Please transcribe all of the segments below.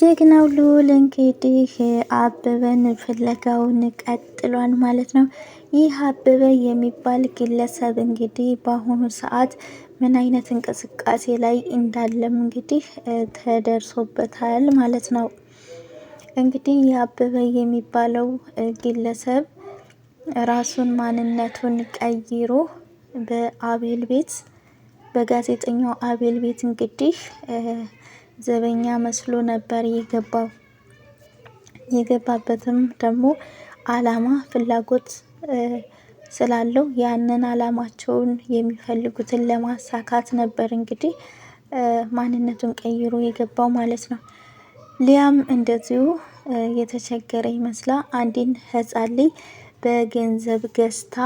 ጀግናው ልዑል እንግዲህ አበበን ፍለጋውን ቀጥሏል ማለት ነው። ይህ አበበ የሚባል ግለሰብ እንግዲህ በአሁኑ ሰዓት ምን አይነት እንቅስቃሴ ላይ እንዳለም እንግዲህ ተደርሶበታል ማለት ነው። እንግዲህ የአበበ የሚባለው ግለሰብ ራሱን ማንነቱን ቀይሮ በአቤል ቤት በጋዜጠኛው አቤል ቤት እንግዲህ ዘበኛ መስሎ ነበር የገባው። የገባበትም ደግሞ አላማ ፍላጎት ስላለው ያንን አላማቸውን የሚፈልጉትን ለማሳካት ነበር እንግዲህ ማንነቱን ቀይሮ የገባው ማለት ነው። ሊያም እንደዚሁ የተቸገረ ይመስላ አንድን ህፃን ልጅ በገንዘብ ገዝታ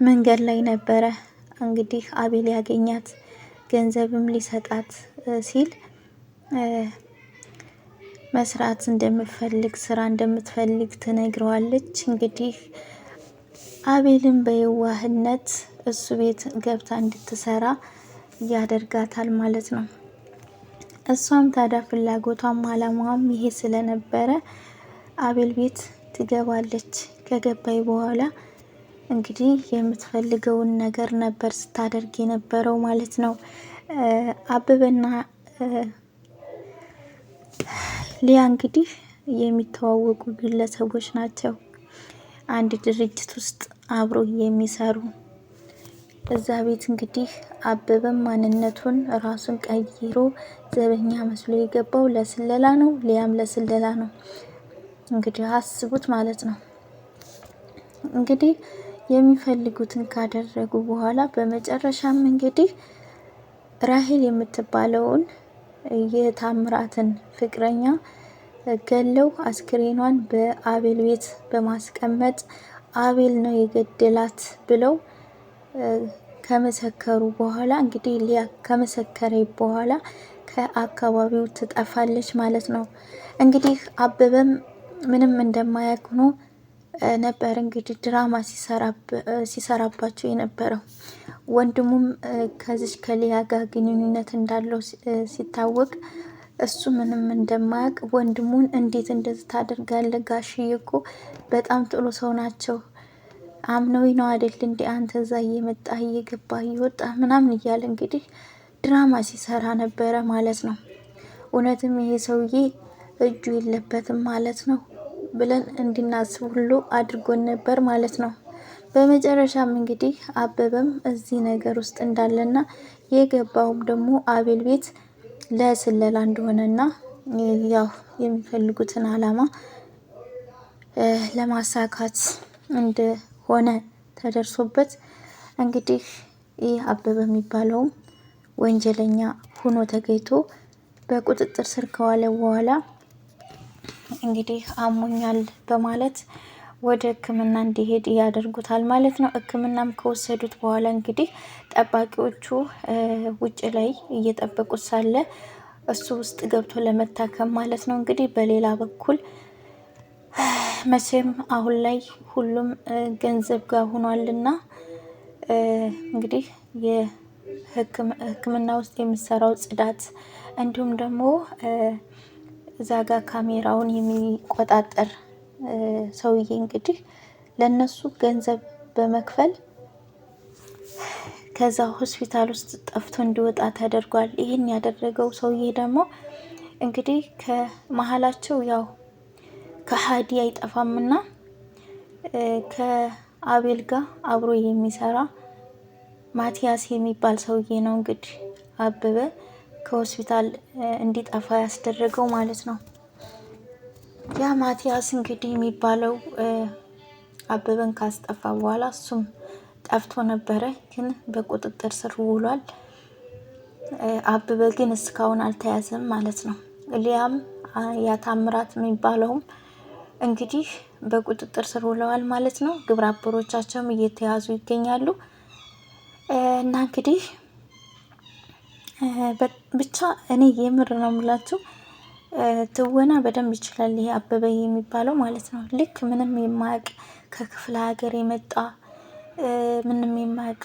መንገድ ላይ ነበረ እንግዲህ አቤል ያገኛት። ገንዘብም ሊሰጣት ሲል መስራት እንደምትፈልግ ስራ እንደምትፈልግ ትነግረዋለች። እንግዲህ አቤልም በየዋህነት እሱ ቤት ገብታ እንድትሰራ ያደርጋታል ማለት ነው። እሷም ታዲያ ፍላጎቷም አላማዋም ይሄ ስለነበረ አቤል ቤት ትገባለች። ከገባይ በኋላ እንግዲህ የምትፈልገውን ነገር ነበር ስታደርግ የነበረው ማለት ነው። አበበና ሊያ እንግዲህ የሚተዋወቁ ግለሰቦች ናቸው። አንድ ድርጅት ውስጥ አብሮ የሚሰሩ። እዛ ቤት እንግዲህ አበበም ማንነቱን ራሱን ቀይሮ ዘበኛ መስሎ የገባው ለስለላ ነው። ሊያም ለስለላ ነው። እንግዲህ አስቡት ማለት ነው። እንግዲህ የሚፈልጉትን ካደረጉ በኋላ በመጨረሻም እንግዲህ ራሄል የምትባለውን የታምራትን ፍቅረኛ ገለው አስክሬኗን በአቤል ቤት በማስቀመጥ አቤል ነው የገደላት ብለው ከመሰከሩ በኋላ እንግዲህ ሊያ ከመሰከረ በኋላ ከአካባቢው ትጠፋለች ማለት ነው። እንግዲህ አበበም ምንም እንደማያውቅ ሆኖ ነበር እንግዲህ ድራማ ሲሰራባቸው የነበረው። ወንድሙም ከዚች ከሊያ ጋር ግንኙነት እንዳለው ሲታወቅ እሱ ምንም እንደማያውቅ ወንድሙን እንዴት እንደዚህ ታደርጋለህ? ጋሽዬ እኮ በጣም ጥሩ ሰው ናቸው። አምነውኝ ነው አይደል እንዴ አንተ እዛ እየመጣህ እየገባህ እየወጣህ ምናምን እያለ እንግዲህ ድራማ ሲሰራ ነበረ ማለት ነው። እውነትም ይሄ ሰውዬ እጁ የለበትም ማለት ነው ብለን እንድናስብ ሁሉ አድርጎን ነበር ማለት ነው። በመጨረሻም እንግዲህ አበበም እዚህ ነገር ውስጥ እንዳለና የገባውም ደግሞ አቤል ቤት ለስለላ እንደሆነና ያው የሚፈልጉትን አላማ ለማሳካት እንደሆነ ተደርሶበት እንግዲህ ይህ አበበ የሚባለውም ወንጀለኛ ሆኖ ተገኝቶ በቁጥጥር ስር ከዋለ በኋላ እንግዲህ አሞኛል በማለት ወደ ሕክምና እንዲሄድ ያደርጉታል ማለት ነው። ሕክምናም ከወሰዱት በኋላ እንግዲህ ጠባቂዎቹ ውጭ ላይ እየጠበቁት ሳለ እሱ ውስጥ ገብቶ ለመታከም ማለት ነው። እንግዲህ በሌላ በኩል መቼም አሁን ላይ ሁሉም ገንዘብ ጋር ሆኗልና እንግዲህ የሕክምና ውስጥ የሚሰራው ጽዳት እንዲሁም ደግሞ እዛ ጋር ካሜራውን የሚቆጣጠር ሰውዬ እንግዲህ ለነሱ ገንዘብ በመክፈል ከዛ ሆስፒታል ውስጥ ጠፍቶ እንዲወጣ ተደርጓል። ይህን ያደረገው ሰውዬ ደግሞ እንግዲህ ከመሀላቸው ያው ከሀዲ አይጠፋምና ከአቤል ጋር አብሮ የሚሰራ ማቲያስ የሚባል ሰውዬ ነው እንግዲህ አበበ ከሆስፒታል እንዲጠፋ ያስደረገው ማለት ነው። ያ ማቲያስ እንግዲህ የሚባለው አበበን ካስጠፋ በኋላ እሱም ጠፍቶ ነበረ፣ ግን በቁጥጥር ስር ውሏል። አበበ ግን እስካሁን አልተያዘም ማለት ነው። ሊያም ያታምራት የሚባለውም እንግዲህ በቁጥጥር ስር ውለዋል ማለት ነው። ግብረ አበሮቻቸውም እየተያዙ ይገኛሉ። እና እንግዲህ ብቻ እኔ የምር ነው የምላችሁ ትወና በደንብ ይችላል ይሄ አበበ የሚባለው ማለት ነው። ልክ ምንም የማያውቅ ከክፍለ ሀገር የመጣ ምንም የማያውቅ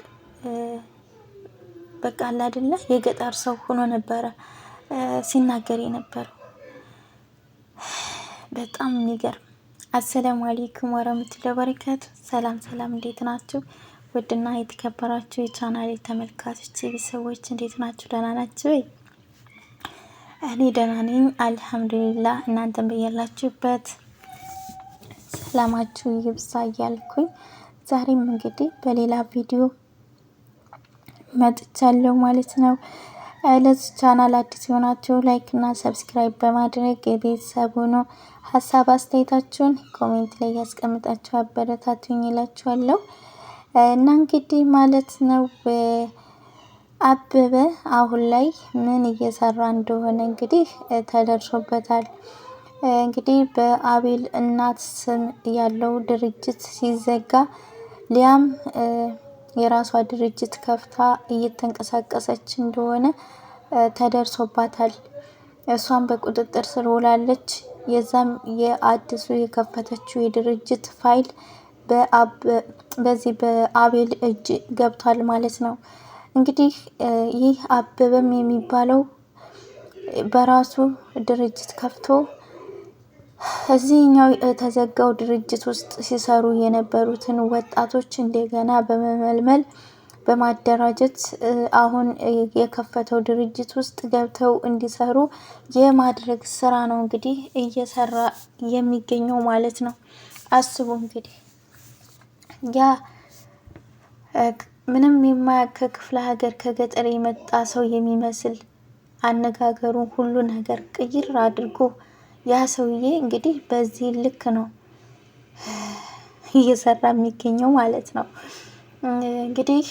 በቃ አለ አይደለ የገጠር ሰው ሆኖ ነበረ ሲናገር የነበረው። በጣም የሚገርም። አሰላሙ አለይኩም ወራህመቱላሂ ወበረካቱ። ሰላም ሰላም፣ እንዴት ናችሁ? ውድና የተከበራችሁ የቻናሌ ተመልካቾች ቤተሰቦች እንዴት ናችሁ? ደህና ናችሁ ወይ? እኔ ደህና ነኝ አልሐምዱሊላህ። እናንተም በያላችሁበት ሰላማችሁ ይብዛ እያልኩኝ ዛሬም እንግዲህ በሌላ ቪዲዮ መጥቻለሁ ማለት ነው። ለዚህ ቻናል አዲስ የሆናችሁ ላይክ እና ሰብስክራይብ በማድረግ የቤተሰብ ሆኖ ሀሳብ አስተያየታችሁን ኮሜንት ላይ ያስቀምጣችሁ አበረታቱኝ እላችኋለሁ። እና እንግዲህ ማለት ነው አበበ አሁን ላይ ምን እየሰራ እንደሆነ እንግዲህ ተደርሶበታል። እንግዲህ በአቤል እናት ስም ያለው ድርጅት ሲዘጋ ሊያም የራሷ ድርጅት ከፍታ እየተንቀሳቀሰች እንደሆነ ተደርሶባታል። እሷም በቁጥጥር ስር ውላለች። የዛም የአዲሱ የከፈተችው የድርጅት ፋይል በዚህ በአቤል እጅ ገብቷል ማለት ነው። እንግዲህ ይህ አበበም የሚባለው በራሱ ድርጅት ከፍቶ እዚህኛው የተዘጋው ድርጅት ውስጥ ሲሰሩ የነበሩትን ወጣቶች እንደገና በመመልመል በማደራጀት አሁን የከፈተው ድርጅት ውስጥ ገብተው እንዲሰሩ የማድረግ ስራ ነው እንግዲህ እየሰራ የሚገኘው ማለት ነው። አስቡ እንግዲህ ያ ምንም የማያውቅ ከክፍለ ሀገር ከገጠር የመጣ ሰው የሚመስል አነጋገሩ ሁሉ ነገር ቅይር አድርጎ ያ ሰውዬ እንግዲህ በዚህ ልክ ነው እየሰራ የሚገኘው ማለት ነው። እንግዲህ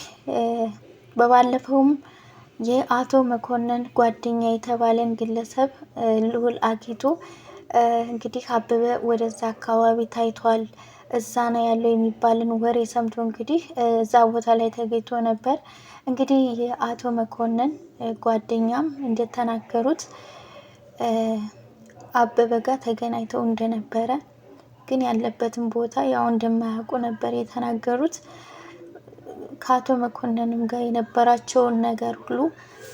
በባለፈውም የአቶ መኮንን ጓደኛ የተባለን ግለሰብ ልዑል አግኝቶ እንግዲህ አበበ ወደዛ አካባቢ ታይቷል፣ እዛ ነው ያለው የሚባልን ወሬ ሰምቶ እንግዲህ እዛ ቦታ ላይ ተገኝቶ ነበር። እንግዲህ የአቶ መኮንን ጓደኛም እንደተናገሩት አበበ ጋር ተገናኝተው እንደነበረ ግን ያለበትን ቦታ ያው እንደማያውቁ ነበር የተናገሩት። ከአቶ መኮንንም ጋር የነበራቸውን ነገር ሁሉ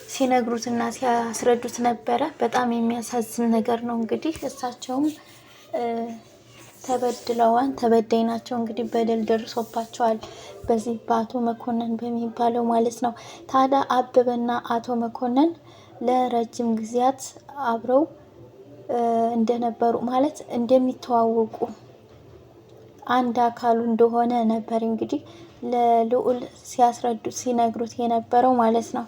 ሲነግሩትና ሲያስረዱት ነበረ። በጣም የሚያሳዝን ነገር ነው። እንግዲህ እሳቸውም ተበድለዋል፣ ተበዳይ ናቸው። እንግዲህ በደል ደርሶባቸዋል በዚህ በአቶ መኮንን በሚባለው ማለት ነው። ታዲያ አበበና አቶ መኮንን ለረጅም ጊዜያት አብረው እንደነበሩ ማለት እንደሚተዋወቁ አንድ አካሉ እንደሆነ ነበር እንግዲህ ለልዑል ሲያስረዱት ሲነግሩት የነበረው ማለት ነው።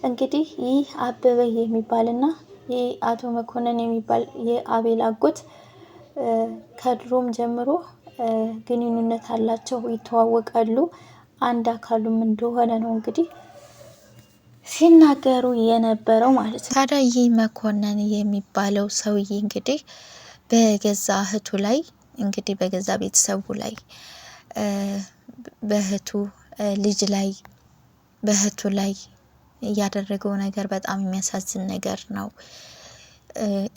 እንግዲህ ይህ አበበ የሚባልና ይህ አቶ መኮንን የሚባል የአቤል አጎት ከድሮም ጀምሮ ግንኙነት አላቸው፣ ይተዋወቃሉ፣ አንድ አካሉም እንደሆነ ነው እንግዲህ ሲናገሩ የነበረው ማለት ነው። ታዲያ ይህ መኮንን የሚባለው ሰውዬ እንግዲህ በገዛ እህቱ ላይ እንግዲህ በገዛ ቤተሰቡ ላይ በእህቱ ልጅ ላይ በእህቱ ላይ ያደረገው ነገር በጣም የሚያሳዝን ነገር ነው።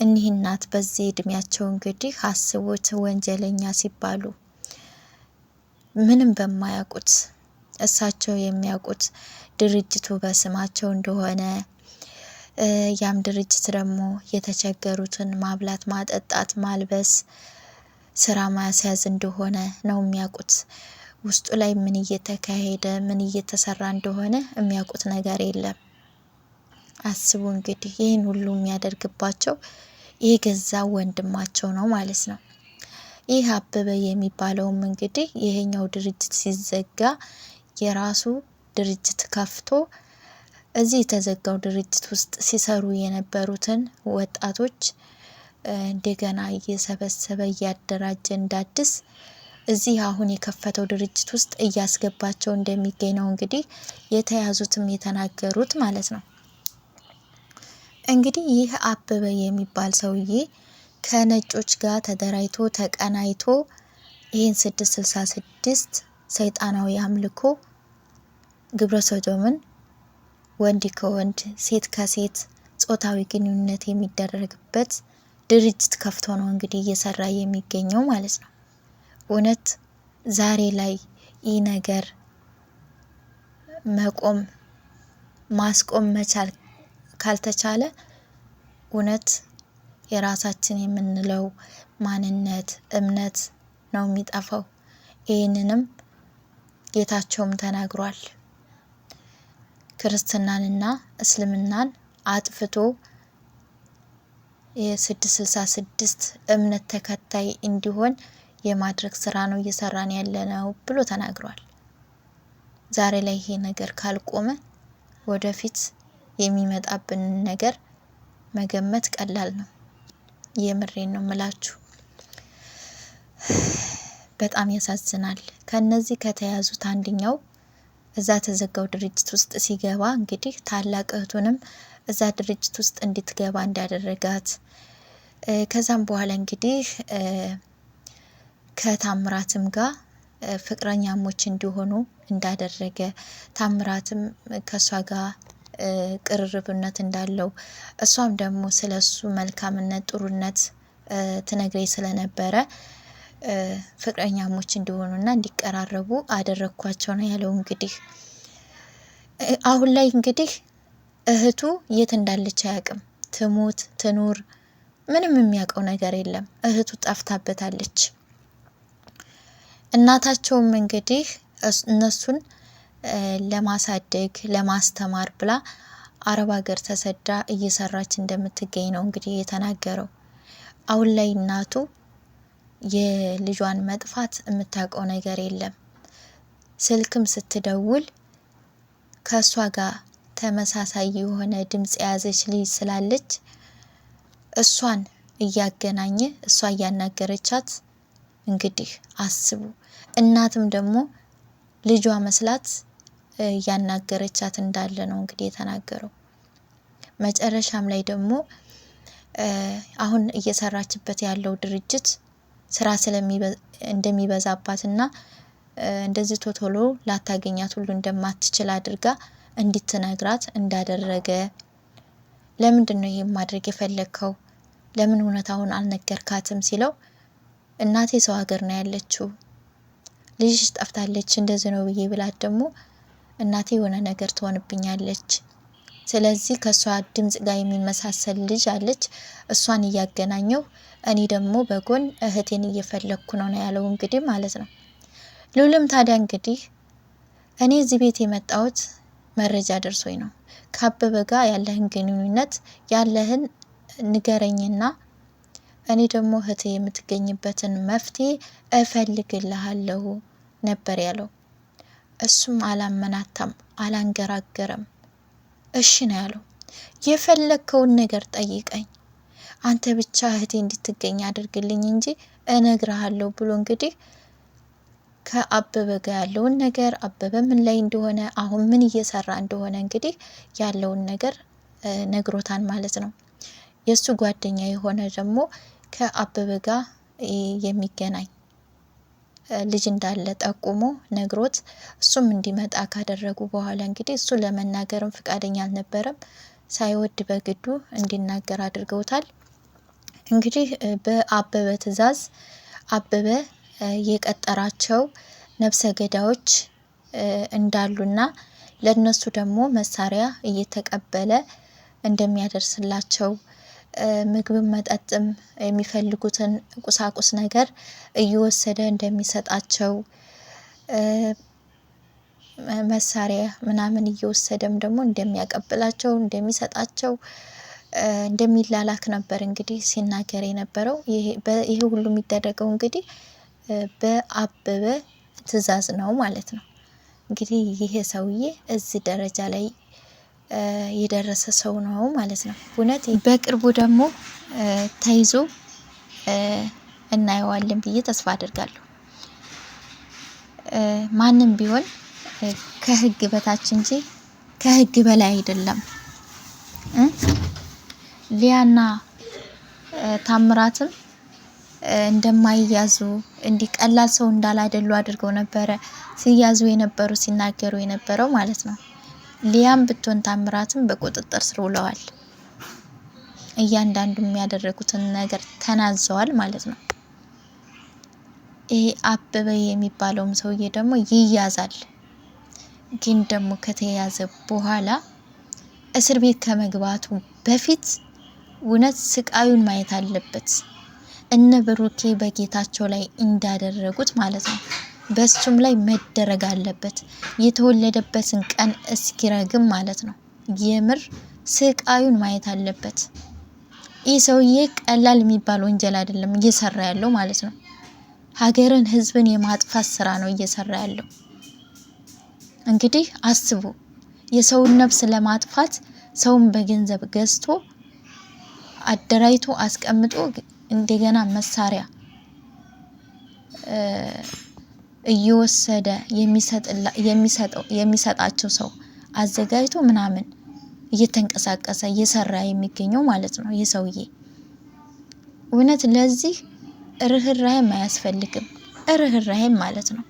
እኒህ እናት በዚህ እድሜያቸው እንግዲህ አስቡት፣ ወንጀለኛ ሲባሉ ምንም በማያውቁት እሳቸው የሚያውቁት ድርጅቱ በስማቸው እንደሆነ ያም ድርጅት ደግሞ የተቸገሩትን ማብላት፣ ማጠጣት፣ ማልበስ፣ ስራ ማስያዝ እንደሆነ ነው የሚያውቁት። ውስጡ ላይ ምን እየተካሄደ ምን እየተሰራ እንደሆነ የሚያውቁት ነገር የለም። አስቡ እንግዲህ ይህን ሁሉ የሚያደርግባቸው የገዛ ወንድማቸው ነው ማለት ነው። ይህ አበበ የሚባለውም እንግዲህ ይሄኛው ድርጅት ሲዘጋ የራሱ ድርጅት ከፍቶ እዚህ የተዘጋው ድርጅት ውስጥ ሲሰሩ የነበሩትን ወጣቶች እንደገና እየሰበሰበ እያደራጀ እንዳዲስ እዚህ አሁን የከፈተው ድርጅት ውስጥ እያስገባቸው እንደሚገኝ ነው እንግዲህ የተያዙትም የተናገሩት ማለት ነው። እንግዲህ ይህ አበበ የሚባል ሰውዬ ከነጮች ጋር ተደራጅቶ ተቀናይቶ ይህን 666 ሰይጣናዊ አምልኮ ግብረ ሰዶምን፣ ወንድ ከወንድ ሴት ከሴት ጾታዊ ግንኙነት የሚደረግበት ድርጅት ከፍቶ ነው እንግዲህ እየሰራ የሚገኘው ማለት ነው። እውነት ዛሬ ላይ ይህ ነገር ማስቆም መቻል ካልተቻለ እውነት የራሳችን የምንለው ማንነት እምነት ነው የሚጠፋው። ይህንንም ጌታቸውም ተናግሯል። ክርስትናንና እስልምናን አጥፍቶ የ666 እምነት ተከታይ እንዲሆን የማድረግ ስራ ነው እየሰራን ያለነው ብሎ ተናግሯል። ዛሬ ላይ ይሄ ነገር ካልቆመ ወደፊት የሚመጣብን ነገር መገመት ቀላል ነው። የምሬን ነው ምላችሁ። በጣም ያሳዝናል። ከነዚህ ከተያዙት አንደኛው እዛ ተዘጋው ድርጅት ውስጥ ሲገባ እንግዲህ ታላቅ እህቱንም እዛ ድርጅት ውስጥ እንድትገባ እንዳደረጋት ከዛም በኋላ እንግዲህ ከታምራትም ጋር ፍቅረኛሞች እንዲሆኑ እንዳደረገ ታምራትም ከሷ ጋር ቅርርብነት እንዳለው እሷም ደግሞ ስለሱ መልካምነት ጥሩነት ትነግረኝ ስለነበረ ፍቅረኛሞች እንዲሆኑና እንዲቀራረቡ አደረኳቸው ነው ያለው። እንግዲህ አሁን ላይ እንግዲህ እህቱ የት እንዳለች አያውቅም። ትሙት ትኑር ምንም የሚያውቀው ነገር የለም። እህቱ ጠፍታበታለች። እናታቸውም እንግዲህ እነሱን ለማሳደግ ለማስተማር ብላ አረብ ሀገር ተሰዳ እየሰራች እንደምትገኝ ነው እንግዲህ የተናገረው። አሁን ላይ እናቱ የልጇን መጥፋት የምታውቀው ነገር የለም። ስልክም ስትደውል ከሷ ጋር ተመሳሳይ የሆነ ድምጽ የያዘች ልጅ ስላለች እሷን እያገናኘ እሷ እያናገረቻት እንግዲህ አስቡ። እናትም ደግሞ ልጇ መስላት እያናገረቻት እንዳለ ነው እንግዲህ የተናገረው። መጨረሻም ላይ ደግሞ አሁን እየሰራችበት ያለው ድርጅት ስራ እንደሚበዛባትና እንደዚህ ቶቶሎ ላታገኛት ሁሉ እንደማትችል አድርጋ እንድትነግራት እንዳደረገ። ለምንድን ነው ይሄን ማድረግ የፈለከው? ለምን እውነታውን አልነገርካትም ሲለው እናቴ ሰው ሀገር ነው ያለችው፣ ልጅሽ ጠፍታለች እንደዚህ ነው ብዬ ብላት ደግሞ እናቴ የሆነ ነገር ትሆንብኛለች። ስለዚህ ከሷ ድምጽ ጋር የሚመሳሰል ልጅ አለች፣ እሷን እያገናኘው እኔ ደግሞ በጎን እህቴን እየፈለኩ ነው ያለው እንግዲህ ማለት ነው። ሉልም ታዲያ እንግዲህ እኔ እዚህ ቤት የመጣሁት መረጃ ደርሶኝ ነው። ከአበበ ጋር ያለህን ግንኙነት ያለህን ንገረኝና እኔ ደግሞ እህቴ የምትገኝበትን መፍትሄ እፈልግልሃለሁ ነበር ያለው። እሱም አላመናታም፣ አላንገራገረም። እሺ ነው ያለው። የፈለከውን ነገር ጠይቀኝ፣ አንተ ብቻ እህቴ እንድትገኝ አድርግልኝ እንጂ እነግርሃለሁ ብሎ እንግዲህ ከአበበ ጋር ያለውን ነገር አበበ ምን ላይ እንደሆነ አሁን ምን እየሰራ እንደሆነ እንግዲህ ያለውን ነገር ነግሮታል ማለት ነው። የሱ ጓደኛ የሆነ ደግሞ ከአበበ ጋር የሚገናኝ ልጅ እንዳለ ጠቁሞ ነግሮት እሱም እንዲመጣ ካደረጉ በኋላ እንግዲህ እሱ ለመናገርም ፍቃደኛ አልነበረም። ሳይወድ በግዱ እንዲናገር አድርገውታል። እንግዲህ በአበበ ትዕዛዝ አበበ የቀጠራቸው ነፍሰ ገዳዮች እንዳሉና ለነሱ ደግሞ መሳሪያ እየተቀበለ እንደሚያደርስላቸው ምግብም መጠጥም የሚፈልጉትን ቁሳቁስ ነገር እየወሰደ እንደሚሰጣቸው መሳሪያ ምናምን እየወሰደም ደግሞ እንደሚያቀብላቸው እንደሚሰጣቸው እንደሚላላክ ነበር እንግዲህ ሲናገር የነበረው። ይሄ ሁሉ የሚደረገው እንግዲህ በአበበ ትዕዛዝ ነው ማለት ነው። እንግዲህ ይሄ ሰውዬ እዚህ ደረጃ ላይ የደረሰ ሰው ነው ማለት ነው። እውነት በቅርቡ ደግሞ ተይዞ እናየዋለን ብዬ ተስፋ አድርጋለሁ። ማንም ቢሆን ከህግ በታች እንጂ ከህግ በላይ አይደለም። ሊያና ታምራትም እንደማይያዙ እንዲቀላል ሰው እንዳላደሉ አድርገው ነበረ ሲያዙ የነበሩ ሲናገሩ የነበረው ማለት ነው። ሊያም ብትሆን ታምራትም በቁጥጥር ስር ውለዋል። እያንዳንዱ የሚያደርጉትን ነገር ተናዘዋል ማለት ነው። ይሄ አበበ የሚባለውም ሰውዬ ደግሞ ይያዛል። ግን ደግሞ ከተያዘ በኋላ እስር ቤት ከመግባቱ በፊት እውነት ስቃዩን ማየት አለበት። እነ ብሩኬ በጌታቸው ላይ እንዳደረጉት ማለት ነው። በሱም ላይ መደረግ አለበት። የተወለደበትን ቀን እስኪረግም ማለት ነው። የምር ስቃዩን ማየት አለበት። ይህ ሰውዬ ቀላል የሚባል ወንጀል አይደለም እየሰራ ያለው ማለት ነው። ሀገርን፣ ህዝብን የማጥፋት ስራ ነው እየሰራ ያለው። እንግዲህ አስቡ፣ የሰውን ነፍስ ለማጥፋት ሰውን በገንዘብ ገዝቶ አደራጅቶ አስቀምጦ እንደገና መሳሪያ እየወሰደ የሚሰጣቸው ሰው አዘጋጅቶ ምናምን እየተንቀሳቀሰ እየሰራ የሚገኘው ማለት ነው። ይህ ሰውዬ እውነት ለዚህ ርህራሄም አያስፈልግም። ርህራሄም ማለት ነው